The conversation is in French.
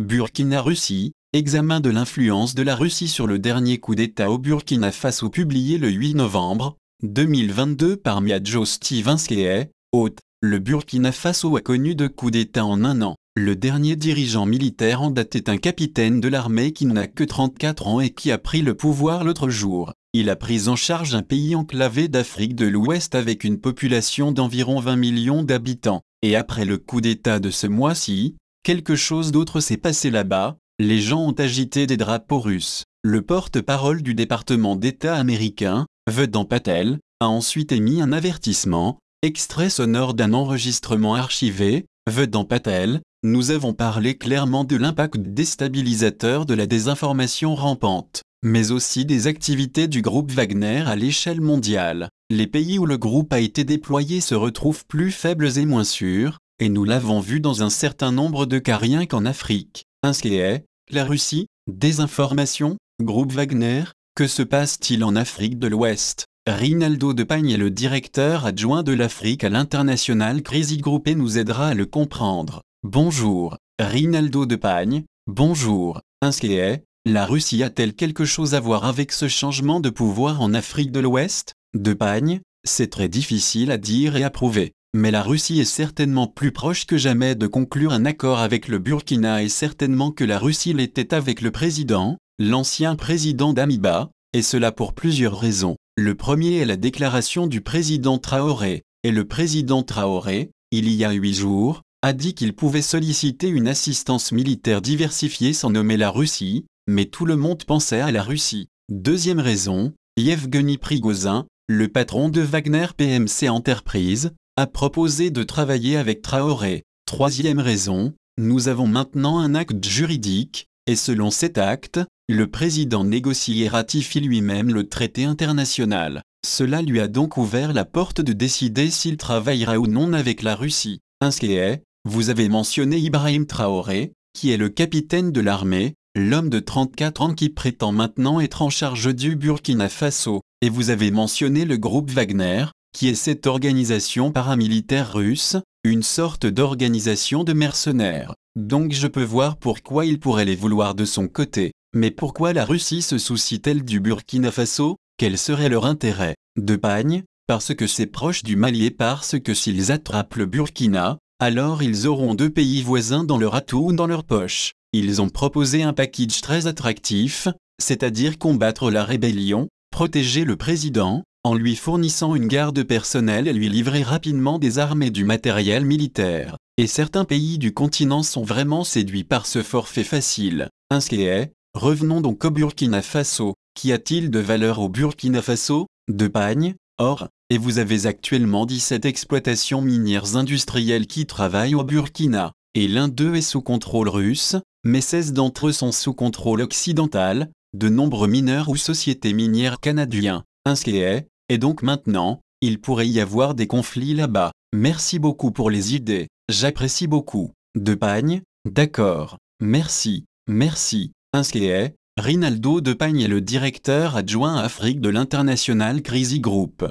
Burkina-Russie, examen de l'influence de la Russie sur le dernier coup d'État au Burkina Faso publié le 8 novembre 2022 par Miadjo Stevenskei, hôte. Le Burkina Faso a connu 2 coups d'État en un an. Le dernier dirigeant militaire en date est un capitaine de l'armée qui n'a que 34 ans et qui a pris le pouvoir l'autre jour. Il a pris en charge un pays enclavé d'Afrique de l'Ouest avec une population d'environ 20 millions d'habitants. Et après le coup d'État de ce mois-ci, quelque chose d'autre s'est passé là-bas. Les gens ont agité des drapeaux russes. Le porte-parole du département d'État américain, Vedant Patel, a ensuite émis un avertissement. Extrait sonore d'un enregistrement archivé, Vedant Patel, nous avons parlé clairement de l'impact déstabilisateur de la désinformation rampante, mais aussi des activités du groupe Wagner à l'échelle mondiale. Les pays où le groupe a été déployé se retrouvent plus faibles et moins sûrs, et nous l'avons vu dans un certain nombre de cas rien qu'en Afrique. Inskéé, la Russie, désinformation, groupe Wagner, que se passe-t-il en Afrique de l'Ouest ? Rinaldo Depagne est le directeur adjoint de l'Afrique à l'International Crisis Group et nous aidera à le comprendre. Bonjour, Rinaldo Depagne, bonjour. Inskéé, la Russie a-t-elle quelque chose à voir avec ce changement de pouvoir en Afrique de l'Ouest ? Depagne, c'est très difficile à dire et à prouver. Mais la Russie est certainement plus proche que jamais de conclure un accord avec le Burkina et certainement que la Russie l'était avec le président, l'ancien président d'Amiba, et cela pour plusieurs raisons. Le premier est la déclaration du président Traoré, et le président Traoré, il y a 8 jours, a dit qu'il pouvait solliciter une assistance militaire diversifiée sans nommer la Russie, mais tout le monde pensait à la Russie. Deuxième raison, Yevgeny Prigozhin, le patron de Wagner PMC Enterprise, a proposé de travailler avec Traoré. Troisième raison, nous avons maintenant un acte juridique, et selon cet acte, le président négocie et ratifie lui-même le traité international. Cela lui a donc ouvert la porte de décider s'il travaillera ou non avec la Russie. Inskéé, vous avez mentionné Ibrahim Traoré, qui est le capitaine de l'armée, l'homme de 34 ans qui prétend maintenant être en charge du Burkina Faso, et vous avez mentionné le groupe Wagner, qui est cette organisation paramilitaire russe, une sorte d'organisation de mercenaires. Donc je peux voir pourquoi il pourrait les vouloir de son côté. Mais pourquoi la Russie se soucie-t-elle du Burkina Faso ? Quel serait leur intérêt ? Depagne, parce que c'est proche du Mali et parce que s'ils attrapent le Burkina, alors ils auront 2 pays voisins dans leur atout ou dans leur poche. Ils ont proposé un package très attractif, c'est-à-dire combattre la rébellion, protéger le président, en lui fournissant une garde personnelle et lui livrer rapidement des armes et du matériel militaire. Et certains pays du continent sont vraiment séduits par ce forfait facile. Inskéé, revenons donc au Burkina Faso. Qu'y a-t-il de valeur au Burkina Faso ? Depagne, or, et vous avez actuellement 17 exploitations minières industrielles qui travaillent au Burkina, et l'un d'eux est sous contrôle russe, mais 16 d'entre eux sont sous contrôle occidental, de nombreux mineurs ou sociétés minières canadiens. Inskéé, et donc maintenant, il pourrait y avoir des conflits là-bas. Merci beaucoup pour les idées, j'apprécie beaucoup. Depagne, d'accord, merci, merci. Inskéé, Rinaldo Depagne est le directeur adjoint Afrique de l'International Crisis Group.